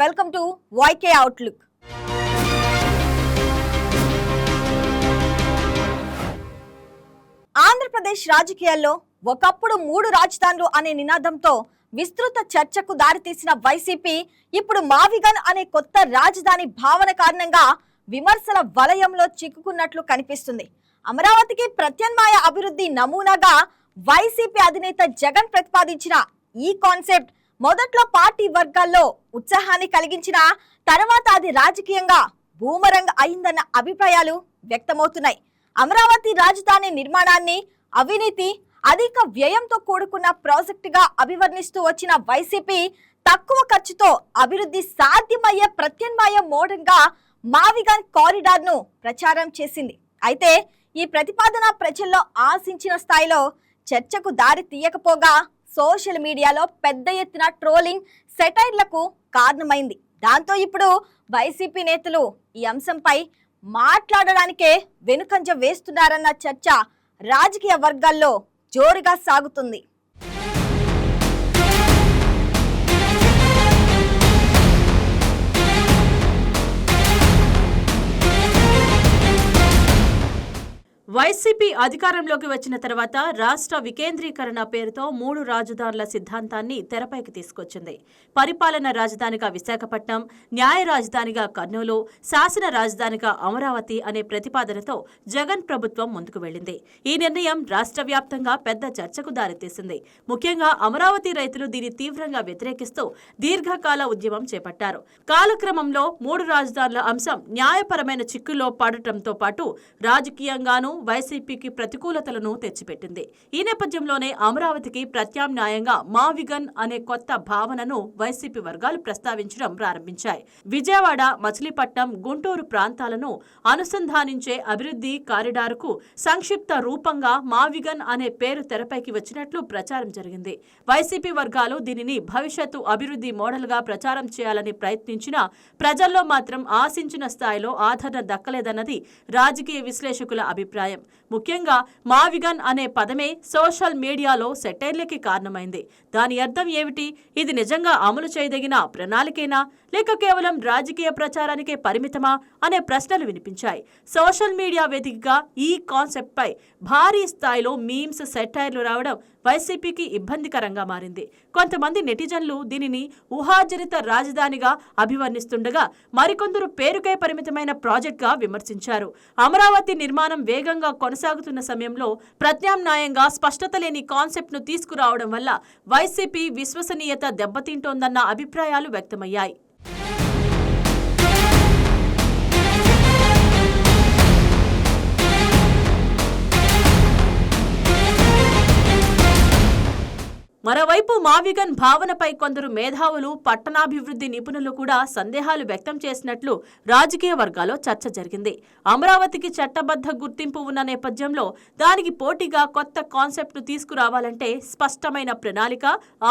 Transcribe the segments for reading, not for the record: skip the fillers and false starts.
Welcome to YK outlook. Andhra Pradesh రాజకీయాల్లో ఒకప్పుడు 3 రాజధానులు అనే నినాదంతో విస్తృత చర్చకు దారితీసిన వైసీపీ ఇప్పుడు మావిగన్ అనే కొత్త రాజధాని భావన కారణంగా విమర్శల వలయంలో చిక్కుకున్నట్లు కనిపిస్తుంది. అమరావతికి ప్రత్యామ్నాయ అభివృద్ధి నమూనాగా వైసీపీ అధినేత జగన్ ప్రతిపాదించిన ఈ కాన్సెప్ట్ మొదట్లో పార్టీ వర్గాల్లో ఉత్సాహాన్ని కలిగించిన తర్వాత అది రాజకీయంగా బూమరంగ్ అయిందన్న అభిప్రాయాలు వ్యక్తమవుతున్నాయి. అమరావతి రాజధాని నిర్మాణాన్ని అవినీతి, అధిక వ్యయంతో కూడుకున్న ప్రాజెక్టుగా అభివర్ణిస్తూ వచ్చిన వైసీపీ తక్కువ ఖర్చుతో అభివృద్ధి సాధ్యమయ్యే ప్రత్యామ్నాయ మోడల్గా మావిగన్ కారిడార్ ను ప్రచారం చేసింది. అయితే ఈ ప్రతిపాదన ప్రజల్లో ఆశించిన స్థాయిలో చర్చకు దారి తీయకపోగా సోషల్ మీడియాలో పెద్ద ఎత్తున ట్రోలింగ్, సెటైర్లకు కారణమైంది. దాంతో ఇప్పుడు వైసీపీ నేతలు ఈ అంశంపై మాట్లాడడానికే వెనుకంజ వేస్తున్నారన్న చర్చ రాజకీయ వర్గాల్లో జోరుగా సాగుతుంది. వైసీపీ అధికారంలోకి వచ్చిన తర్వాత రాష్ట్ర వికేంద్రీకరణ పేరుతో 3 రాజధానుల సిద్ధాంతాన్ని తెరపైకి తీసుకొచ్చింది. పరిపాలన రాజధానిగా విశాఖపట్నం, న్యాయ రాజధానిగా కర్నూలు, శాసన రాజధానిగా అమరావతి అనే ప్రతిపాదనతో జగన్ ప్రభుత్వం ముందుకు వెళ్లింది. ఈ నిర్ణయం రాష్ట్ర వ్యాప్తంగా పెద్ద చర్చకు దారితీసింది. ముఖ్యంగా అమరావతి రైతులు దీన్ని తీవ్రంగా వ్యతిరేకిస్తూ దీర్ఘకాల ఉద్యమం చేపట్టారు. కాలక్రమంలో 3 రాజధానుల అంశం న్యాయపరమైన చిక్కుల్లో పడటంతో పాటు రాజకీయంగానూ వైసీపీకి ప్రతికూలతలను తెచ్చిపెట్టింది. ఈ నేపథ్యంలోనే అమరావతికి ప్రత్యామ్నాయంగా మావిగన్ అనే కొత్త భావనను వైసీపీ వర్గాలు ప్రస్తావించడం ప్రారంభించాయి. విజయవాడ, మచిలీపట్నం, గుంటూరు ప్రాంతాలను అనుసంధానించే అభివృద్ధి కారిడార్కు సంక్షిప్త రూపంగా మావిగన్ అనే పేరు తెరపైకి వచ్చినట్లు ప్రచారం జరిగింది. వైసీపీ వర్గాలు దీనిని భవిష్యత్తు అభివృద్ధి మోడల్గా ప్రచారం చేయాలని ప్రయత్నించినా ప్రజల్లో మాత్రం ఆశించిన స్థాయిలో ఆదరణ దక్కలేదన్నది రాజకీయ విశ్లేషకుల అభిప్రాయం. ముఖ్యంగా మావిగన్ అనే పదమే సోషల్ మీడియాలో సెటైర్లకి కారణమైంది. దాని అర్థం ఏమిటి? ఇది నిజంగా అమలు చేయదగిన ప్రణాళికేనా, లేక కేవలం రాజకీయ ప్రచారానికే పరిమితమా అనే ప్రశ్నలు వినిపించాయి. సోషల్ మీడియా వేదికగా ఈ కాన్సెప్ట్ పై భారీ స్థాయిలో మీమ్స్, సెటైర్లు రావడం వైసీపీకి ఇబ్బందికరంగా మారింది. కొంతమంది నెటిజన్లు దీనిని ఊహాజనిత రాజధానిగా అభివర్ణిస్తుండగా మరికొందరు పేరుకై పరిమితమైన ప్రాజెక్టుగా విమర్శించారు. అమరావతి నిర్మాణం వేగంగా కొనసాగుతున్న సమయంలో ప్రత్యామ్నాయంగా స్పష్టత లేని కాన్సెప్ట్ను తీసుకురావడం వల్ల వైసీపీ విశ్వసనీయత దెబ్బతింటోందన్న అభిప్రాయాలు వ్యక్తమయ్యాయి. మరోవైపు మావిగన్ భావనపై కొందరు మేధావులు, పట్టణాభివృద్ధి నిపుణులు కూడా సందేహాలు వ్యక్తం చేసినట్లు రాజకీయ వర్గాల్లో చర్చ జరిగింది. అమరావతికి చట్టబద్ధ గుర్తింపు ఉన్న నేపథ్యంలో దానికి పోటీగా కొత్త కాన్సెప్ట్ను తీసుకురావాలంటే స్పష్టమైన ప్రణాళిక,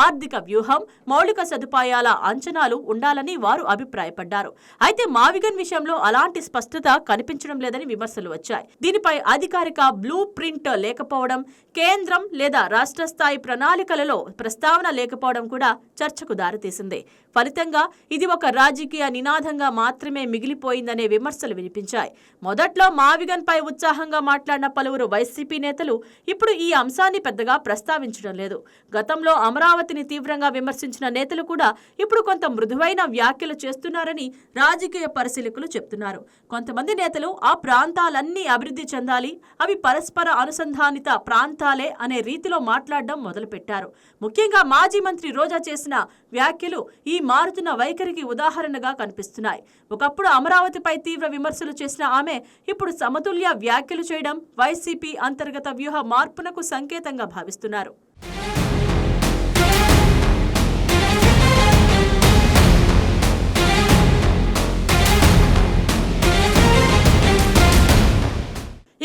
ఆర్థిక వ్యూహం, మౌలిక సదుపాయాల అంచనాలు ఉండాలని వారు అభిప్రాయపడ్డారు. అయితే మావిగన్ విషయంలో అలాంటి స్పష్టత కనిపించడం లేదని విమర్శలు వచ్చాయి. దీనిపై అధికారిక బ్లూ ప్రింట్ లేకపోవడం, కేంద్రం లేదా రాష్ట్ర స్థాయి ప్రణాళికలలో ప్రస్తావన లేకపోవడం కూడా చర్చకు దారితీసింది. ఫలితంగా ఇది ఒక రాజకీయ నినాదంగా మాత్రమే మిగిలిపోయిందనే విమర్శలు వినిపించాయి. మొదట్లో మావిగన్ పై ఉత్సాహంగా మాట్లాడిన పలువురు వైసీపీ నేతలు ఇప్పుడు ఈ అంశాన్ని పెద్దగా ప్రస్తావించడం లేదు. గతంలో అమరావతిని తీవ్రంగా విమర్శించిన నేతలు కూడా ఇప్పుడు కొంత మృదువైన వ్యాఖ్యలు చేస్తున్నారని రాజకీయ పరిశీలకులు చెప్తున్నారు. కొంతమంది నేతలు ఆ ప్రాంతాలన్నీ అభివృద్ధి చెందాలి, అవి పరస్పర అనుసంధానిత ప్రాంతాలే అనే రీతిలో మాట్లాడడం మొదలుపెట్టారు. ముఖ్యంగా మాజీ మంత్రి రోజా చేసిన వ్యాఖ్యలు ఈ మారుతున్న వైఖరికి ఉదాహరణగా కనిపిస్తున్నాయి. ఒకప్పుడు అమరావతిపై తీవ్ర విమర్శలు చేసిన ఆమె ఇప్పుడు సమతుల్య వ్యాఖ్యలు చేయడం వైసీపీ అంతర్గత వ్యూహ మార్పునకు సంకేతంగా భావిస్తున్నారు.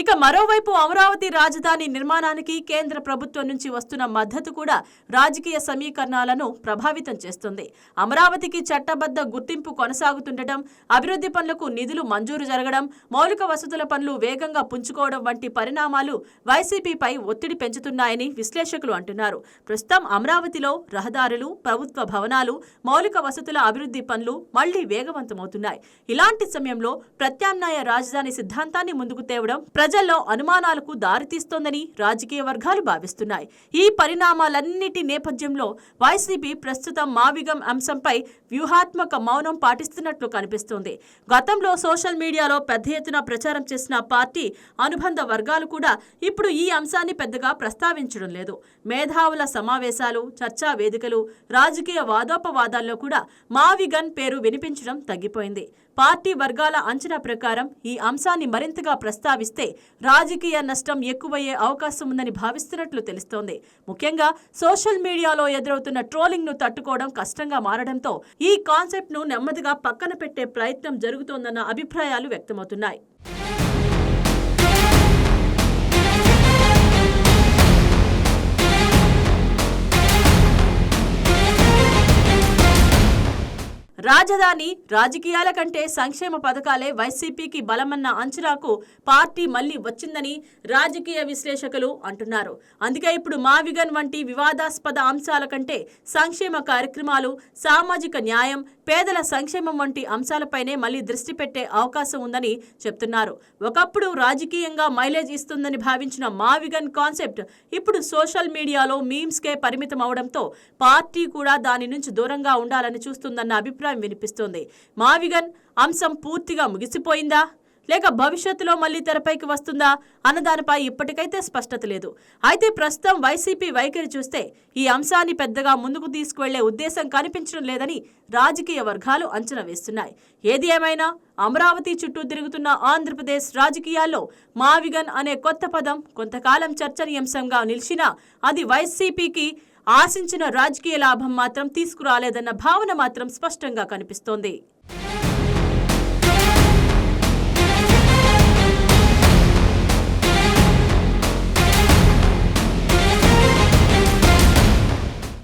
ఇక ఇక మరోవైపు అమరావతి రాజధాని నిర్మాణానికి కేంద్ర ప్రభుత్వం నుంచి వస్తున్న మద్దతు కూడా రాజకీయ సమీకరణాలను ప్రభావితం చేస్తుంది. అమరావతికి చట్టబద్ధ గుర్తింపు కొనసాగుతుండటం, అభివృద్ధి పనులకు నిధులు మంజూరు జరగడం, మౌలిక వసతుల పనులు వేగంగా పుంజుకోవడం వంటి పరిణామాలు వైసీపీపై ఒత్తిడి పెంచుతున్నాయని విశ్లేషకులు అంటున్నారు. ప్రస్తుతం అమరావతిలో రహదారులు, ప్రభుత్వ భవనాలు, మౌలిక వసతుల అభివృద్ధి పనులు మళ్లీ వేగవంతమవుతున్నాయి. ఇలాంటి సమయంలో ప్రత్యామ్నాయ రాజధాని సిద్ధాంతాన్ని ముందుకు తేవడం ప్రజల్లో అనుమానాలకు దారితీస్తోందని రాజకీయ వర్గాలు భావిస్తున్నాయి. ఈ పరిణామాలన్నిటి నేపథ్యంలో వైసీపీ ప్రస్తుతం మావిగం అంశంపై వ్యూహాత్మక మౌనం పాటిస్తున్నట్లు కనిపిస్తోంది. గతంలో సోషల్ మీడియాలో పెద్ద ఎత్తున ప్రచారం చేసిన పార్టీ అనుబంధ వర్గాలు కూడా ఇప్పుడు ఈ అంశాన్ని పెద్దగా ప్రస్తావించడం లేదు. మేధావుల సమావేశాలు, చర్చా వేదికలు, రాజకీయ వాదోపవాదాల్లో కూడా మావిగన్ పేరు వినిపించడం తగ్గిపోయింది. పార్టీ వర్గాల అంచనా ప్రకారం ఈ అంశాన్ని మరింతగా ప్రస్తావిస్తే రాజకీయ నష్టం ఎక్కువయ్యే అవకాశం ఉందని భావిస్తున్నట్లు తెలుస్తోంది. ముఖ్యంగా సోషల్ మీడియాలో ఎదురవుతున్న ట్రోలింగ్ ను తట్టుకోవడం కష్టంగా మారడంతో ఈ కాన్సెప్ట్ ను నెమ్మదిగా పక్కన పెట్టే ప్రయత్నం జరుగుతోందన్న అభిప్రాయాలు వ్యక్తమవుతున్నాయి. రాజధాని రాజకీయాల కంటే సంక్షేమ పథకాలే వైసీపీకి బలమన్న అంచనాకు పార్టీ మళ్లీ వచ్చిందని రాజకీయ విశ్లేషకులు అంటున్నారు. అందుకే ఇప్పుడు మావిగన్ వంటి వివాదాస్పద అంశాల కంటే సంక్షేమ కార్యక్రమాలు, సామాజిక న్యాయం, పేదల సంక్షేమం వంటి అంశాలపైనే మళ్లీ దృష్టి పెట్టే అవకాశం ఉందని చెప్తున్నారు. ఒకప్పుడు రాజకీయంగా మైలేజ్ ఇస్తుందని భావించిన మావిగన్ కాన్సెప్ట్ ఇప్పుడు సోషల్ మీడియాలో మీమ్స్కే పరిమితం అవడంతో పార్టీ కూడా దాని నుంచి దూరంగా ఉండాలని చూస్తుందన్న అభిప్రాయం వినిపిస్తోంది. మావిగన్ అంశం పూర్తిగా ముగిసిపోయిందా, లేక భవిష్యత్తులో మళ్లీ తెరపైకి వస్తుందా అన్నదానిపై ఇప్పటికైతే స్పష్టత లేదు. అయితే ప్రస్తుతం వైసీపీ వైఖరి చూస్తే ఈ అంశాన్ని పెద్దగా ముందుకు తీసుకువెళ్లే ఉద్దేశం కనిపించడం లేదని రాజకీయ వర్గాలు అంచనా వేస్తున్నాయి. ఏది ఏమైనా అమరావతి చుట్టూ తిరుగుతున్న ఆంధ్రప్రదేశ్ రాజకీయాల్లో మావిగన్ అనే కొత్త పదం కొంతకాలం చర్చనీయాంశంగా నిలిచినా అది వైసీపీకి ఆశించిన రాజకీయ లాభం మాత్రం తీసుకురాలేదన్న భావన మాత్రం స్పష్టంగా కనిపిస్తోంది.